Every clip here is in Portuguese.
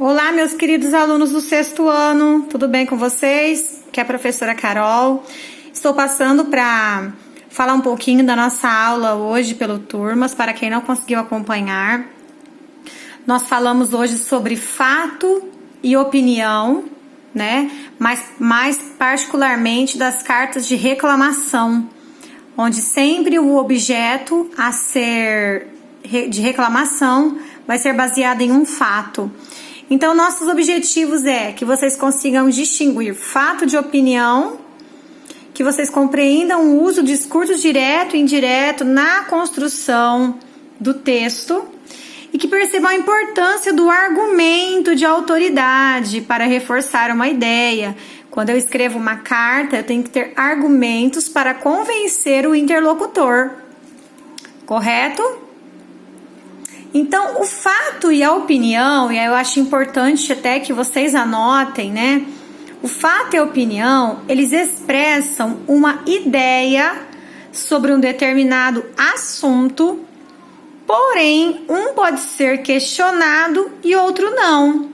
Olá, meus queridos alunos do sexto ano, tudo bem com vocês? Aqui é a professora Carol. Estou passando para falar um pouquinho da nossa aula hoje pelo Turmas, para quem não conseguiu acompanhar. Nós falamos hoje sobre fato e opinião, né? Mas mais particularmente das cartas de reclamação, onde sempre o objeto a ser de reclamação vai ser baseado em um fato. Então, nossos objetivos é que vocês consigam distinguir fato de opinião, que vocês compreendam o uso de discurso direto e indireto na construção do texto e que percebam a importância do argumento de autoridade para reforçar uma ideia. Quando eu escrevo uma carta, eu tenho que ter argumentos para convencer o interlocutor, correto? Então, o fato e a opinião, e eu acho importante até que vocês anotem, né? O fato e a opinião, eles expressam uma ideia sobre um determinado assunto, porém, um pode ser questionado e outro não.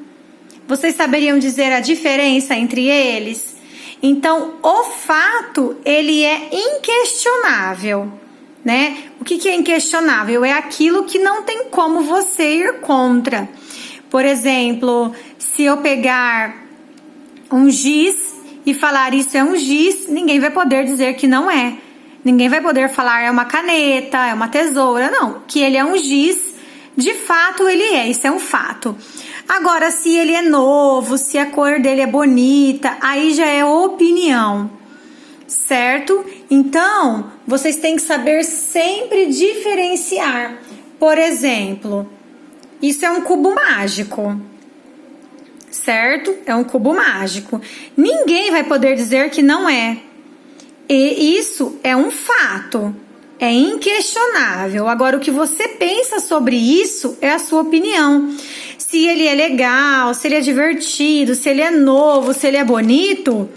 Vocês saberiam dizer a diferença entre eles? Então, o fato, ele é inquestionável, né? O que é inquestionável? É aquilo que não tem como você ir contra. Por exemplo, se eu pegar um giz e falar isso é um giz, ninguém vai poder dizer que não é. Ninguém vai poder falar é uma caneta, é uma tesoura, não. Que ele é um giz, de fato ele é, isso é um fato. Agora, se ele é novo, se a cor dele é bonita, aí já é opinião, certo? Então, vocês têm que saber sempre diferenciar. Por exemplo, isso é um cubo mágico, certo? É um cubo mágico. Ninguém vai poder dizer que não é. E isso é um fato, é inquestionável. Agora, o que você pensa sobre isso é a sua opinião. Se ele é legal, se ele é divertido, se ele é novo, se ele é bonito,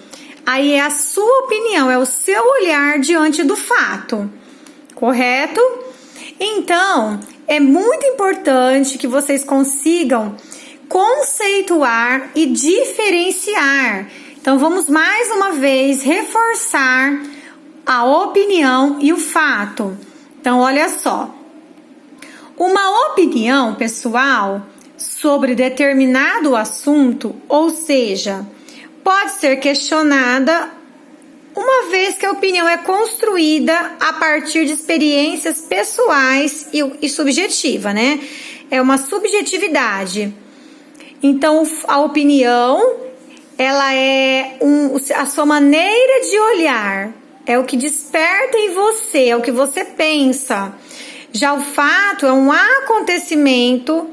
aí é a sua opinião, é o seu olhar diante do fato, correto? Então, é muito importante que vocês consigam conceituar e diferenciar. Então, vamos mais uma vez reforçar a opinião e o fato. Então, olha só. Uma opinião pessoal sobre determinado assunto, ou seja, pode ser questionada uma vez que a opinião é construída a partir de experiências pessoais e subjetiva, né? É uma subjetividade. Então, a opinião, ela é a sua maneira de olhar, é o que desperta em você, é o que você pensa. Já o fato é um acontecimento,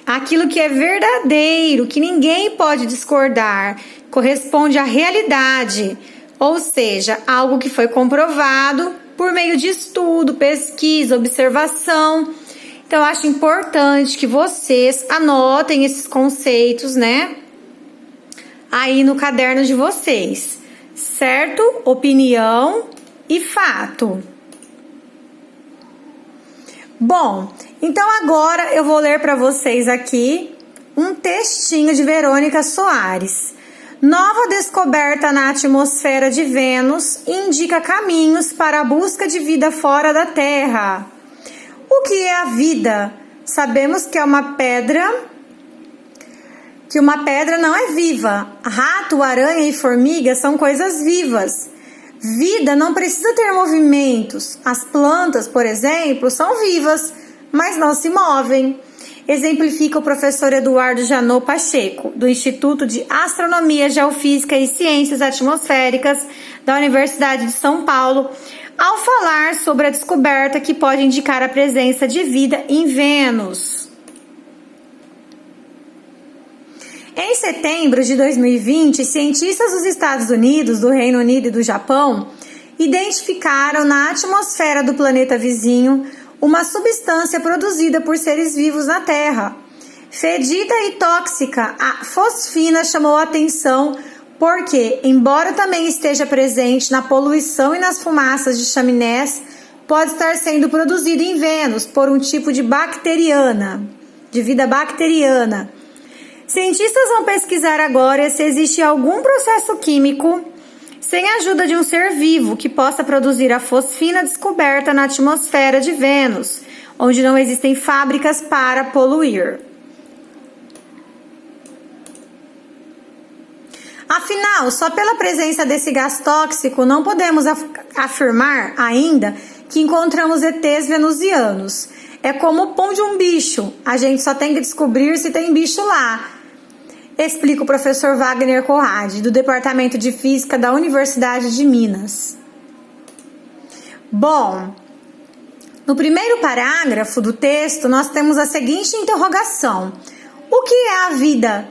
aquilo que é verdadeiro, que ninguém pode discordar, corresponde à realidade, ou seja, algo que foi comprovado por meio de estudo, pesquisa, observação. Então, eu acho importante que vocês anotem esses conceitos, né? Aí no caderno de vocês, certo? Opinião e fato. Bom, então agora eu vou ler para vocês aqui um textinho de Verônica Soares. Nova descoberta na atmosfera de Vênus indica caminhos para a busca de vida fora da Terra. O que é a vida? Sabemos que é uma pedra, que uma pedra não é viva. Rato, aranha e formiga são coisas vivas. Vida não precisa ter movimentos. As plantas, por exemplo, são vivas, mas não se movem. Exemplifica o professor Eduardo Janot Pacheco, do Instituto de Astronomia, Geofísica e Ciências Atmosféricas da Universidade de São Paulo, ao falar sobre a descoberta que pode indicar a presença de vida em Vênus. Em setembro de 2020, cientistas dos Estados Unidos, do Reino Unido e do Japão identificaram na atmosfera do planeta vizinho uma substância produzida por seres vivos na Terra. Fedida e tóxica, a fosfina chamou a atenção porque, embora também esteja presente na poluição e nas fumaças de chaminés, pode estar sendo produzida em Vênus por um tipo de vida bacteriana. Cientistas vão pesquisar agora se existe algum processo químico sem a ajuda de um ser vivo que possa produzir a fosfina descoberta na atmosfera de Vênus, onde não existem fábricas para poluir. Afinal, só pela presença desse gás tóxico não podemos afirmar ainda que encontramos ETs venusianos. É como o pão de um bicho, a gente só tem que descobrir se tem bicho lá, explica o professor Wagner Conrad, do Departamento de Física da Universidade de Minas. Bom, no primeiro parágrafo do texto nós temos a seguinte interrogação: o que é a vida?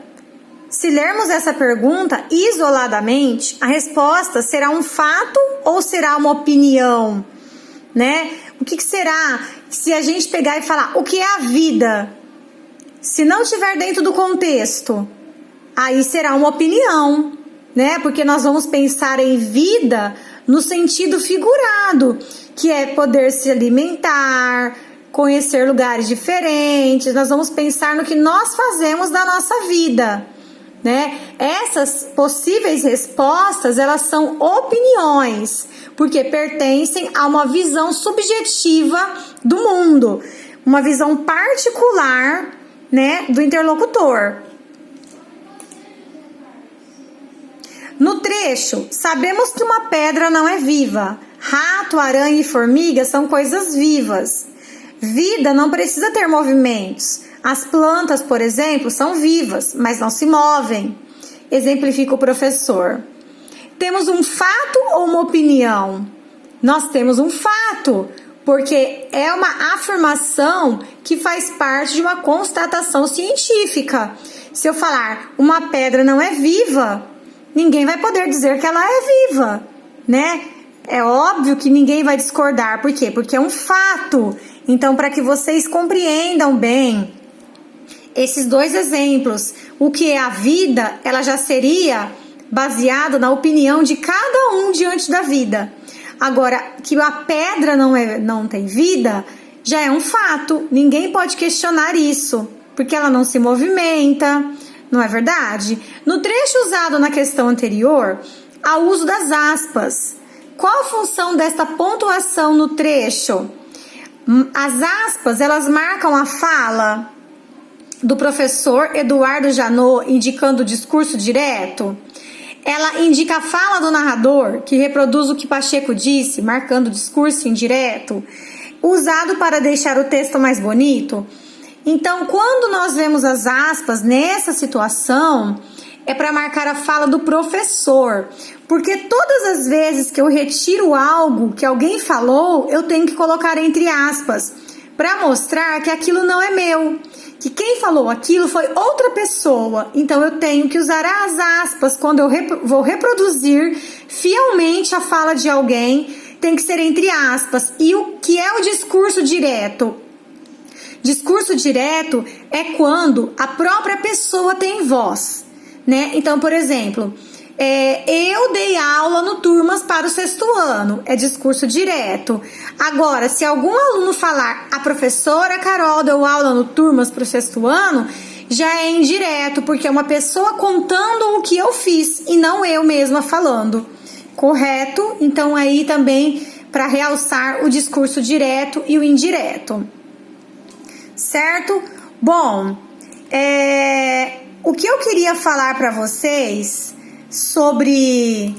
Se lermos essa pergunta isoladamente, a resposta será um fato ou será uma opinião, né? O que será se a gente pegar e falar o que é a vida? Se não estiver dentro do contexto, aí será uma opinião, né? Porque nós vamos pensar em vida no sentido figurado, que é poder se alimentar, conhecer lugares diferentes. Nós vamos pensar no que nós fazemos da nossa vida, né? Essas possíveis respostas, elas são opiniões, porque pertencem a uma visão subjetiva do mundo, uma visão particular, né, do interlocutor. No trecho, sabemos que uma pedra não é viva. Rato, aranha e formiga são coisas vivas. Vida não precisa ter movimentos. As plantas, por exemplo, são vivas, mas não se movem, exemplifica o professor. Temos um fato ou uma opinião? Nós temos um fato, porque é uma afirmação que faz parte de uma constatação científica. Se eu falar uma pedra não é viva, ninguém vai poder dizer que ela é viva, né? É óbvio que ninguém vai discordar. Por quê? Porque é um fato. Então, para que vocês compreendam bem esses dois exemplos, o que é a vida, ela já seria baseada na opinião de cada um diante da vida. Agora, que a pedra não tem vida, já é um fato. Ninguém pode questionar isso, porque ela não se movimenta, não é verdade? No trecho usado na questão anterior, há o uso das aspas. Qual a função desta pontuação no trecho? As aspas, elas marcam a fala do professor Eduardo Janot, indicando o discurso direto. Ela indica a fala do narrador, que reproduz o que Pacheco disse, marcando o discurso indireto, usado para deixar o texto mais bonito. Então, quando nós vemos as aspas nessa situação, é para marcar a fala do professor, porque todas as vezes que eu retiro algo que alguém falou, eu tenho que colocar entre aspas, para mostrar que aquilo não é meu, que quem falou aquilo foi outra pessoa. Então eu tenho que usar as aspas quando eu vou reproduzir fielmente a fala de alguém, tem que ser entre aspas. E o que é o discurso direto? Discurso direto é quando a própria pessoa tem voz, né? Então, por exemplo, eu dei aula no Turmas para o 6º ano, é discurso direto. Agora, se algum aluno falar, a professora Carol deu aula no Turmas para o 6º ano, já é indireto, porque é uma pessoa contando o que eu fiz e não eu mesma falando. Correto? Então, aí também para realçar o discurso direto e o indireto. Certo? Bom, o que eu queria falar para vocês sobre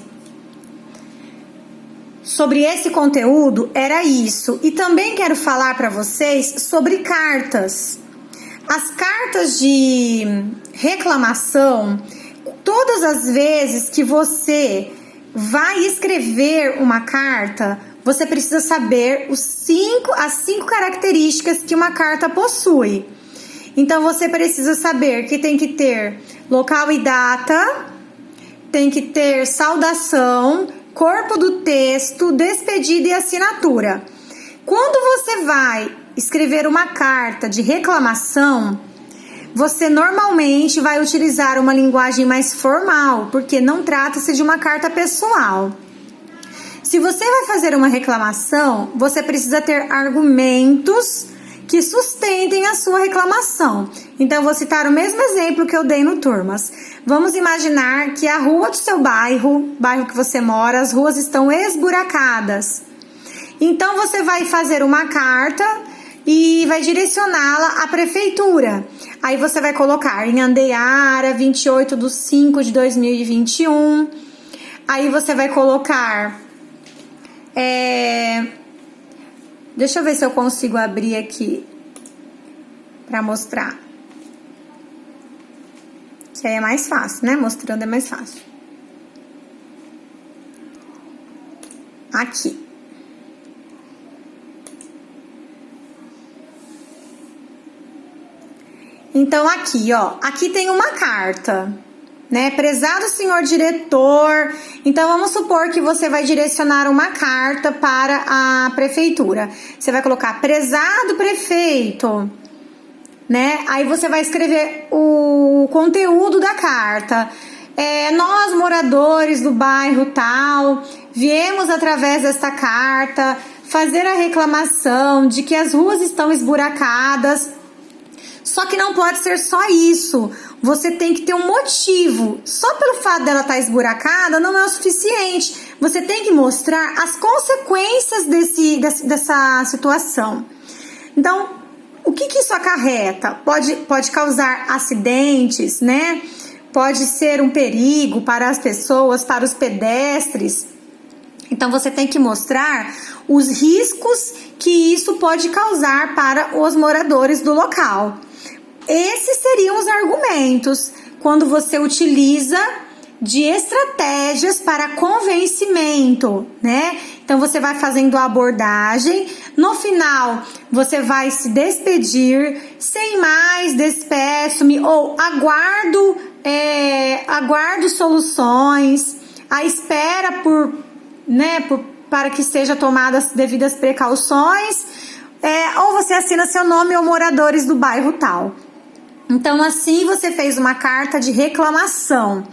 esse conteúdo era isso. E também quero falar para vocês sobre cartas. As cartas de reclamação, todas as vezes que você vai escrever uma carta, você precisa saber as 5 características que uma carta possui. Então, você precisa saber que tem que ter local e data, tem que ter saudação, corpo do texto, despedida e assinatura. Quando você vai escrever uma carta de reclamação, você normalmente vai utilizar uma linguagem mais formal, porque não trata-se de uma carta pessoal. Se você vai fazer uma reclamação, você precisa ter argumentos que sustentem a sua reclamação. Então, eu vou citar o mesmo exemplo que eu dei no Turmas. Vamos imaginar que a rua do seu bairro que você mora, as ruas estão esburacadas. Então, você vai fazer uma carta e vai direcioná-la à prefeitura. Aí você vai colocar em Andeara, 28/5/2021. Aí você vai colocar... Deixa eu ver se eu consigo abrir aqui para mostrar. Que aí é mais fácil, né? Mostrando é mais fácil. Aqui. Então, aqui, ó. Aqui tem uma carta, né? Prezado senhor diretor. Então, vamos supor que você vai direcionar uma carta para a prefeitura. Você vai colocar prezado prefeito, né? Aí você vai escrever o conteúdo da carta. Nós, moradores do bairro tal, viemos através desta carta fazer a reclamação de que as ruas estão esburacadas. Só que não pode ser só isso. Você tem que ter um motivo. Só pelo fato dela estar esburacada não é o suficiente. Você tem que mostrar as consequências dessa situação. Então, o que isso acarreta? Pode causar acidentes, né? Pode ser um perigo para as pessoas, para os pedestres. Então, você tem que mostrar os riscos que isso pode causar para os moradores do local. Esses seriam os argumentos quando você utiliza de estratégias para convencimento, né? Então, você vai fazendo a abordagem. No final, você vai se despedir. Sem mais, despeço-me ou aguardo soluções. A espera para que sejam tomadas devidas precauções. Ou você assina seu nome ou moradores do bairro tal. Então, assim, você fez uma carta de reclamação.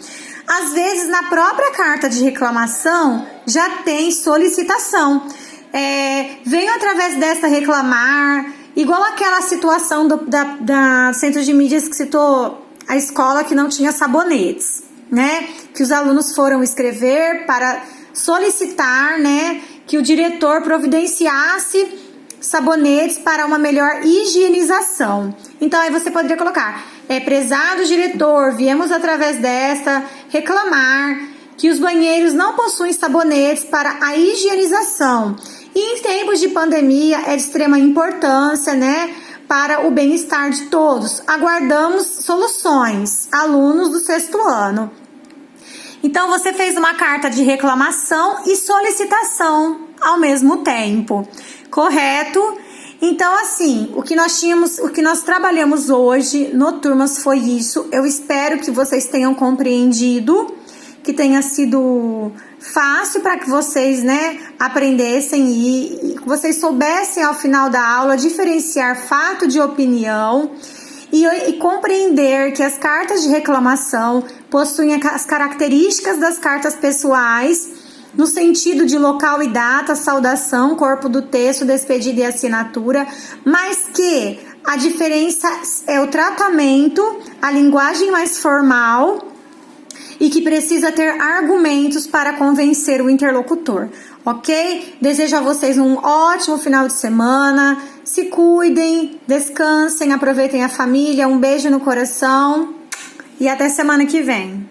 Às vezes, na própria carta de reclamação, já tem solicitação. Venho através desta reclamar, igual aquela situação da Centro de Mídias que citou a escola que não tinha sabonetes, né? Que os alunos foram escrever para solicitar, né, que o diretor providenciasse sabonetes para uma melhor higienização. Então, aí você poderia colocar: prezado diretor, viemos através desta reclamar que os banheiros não possuem sabonetes para a higienização. E em tempos de pandemia é de extrema importância, né, para o bem-estar de todos. Aguardamos soluções. Alunos do 6º ano. Então, você fez uma carta de reclamação e solicitação ao mesmo tempo. Correto? Então, assim, o que nós trabalhamos hoje no Turmas foi isso. Eu espero que vocês tenham compreendido, que tenha sido fácil para que vocês, né, aprendessem e vocês soubessem ao final da aula diferenciar fato de opinião e compreender que as cartas de reclamação possuem as características das cartas pessoais, no sentido de local e data, saudação, corpo do texto, despedida e assinatura, mas que a diferença é o tratamento, a linguagem mais formal e que precisa ter argumentos para convencer o interlocutor, ok? Desejo a vocês um ótimo final de semana, se cuidem, descansem, aproveitem a família, um beijo no coração e até semana que vem.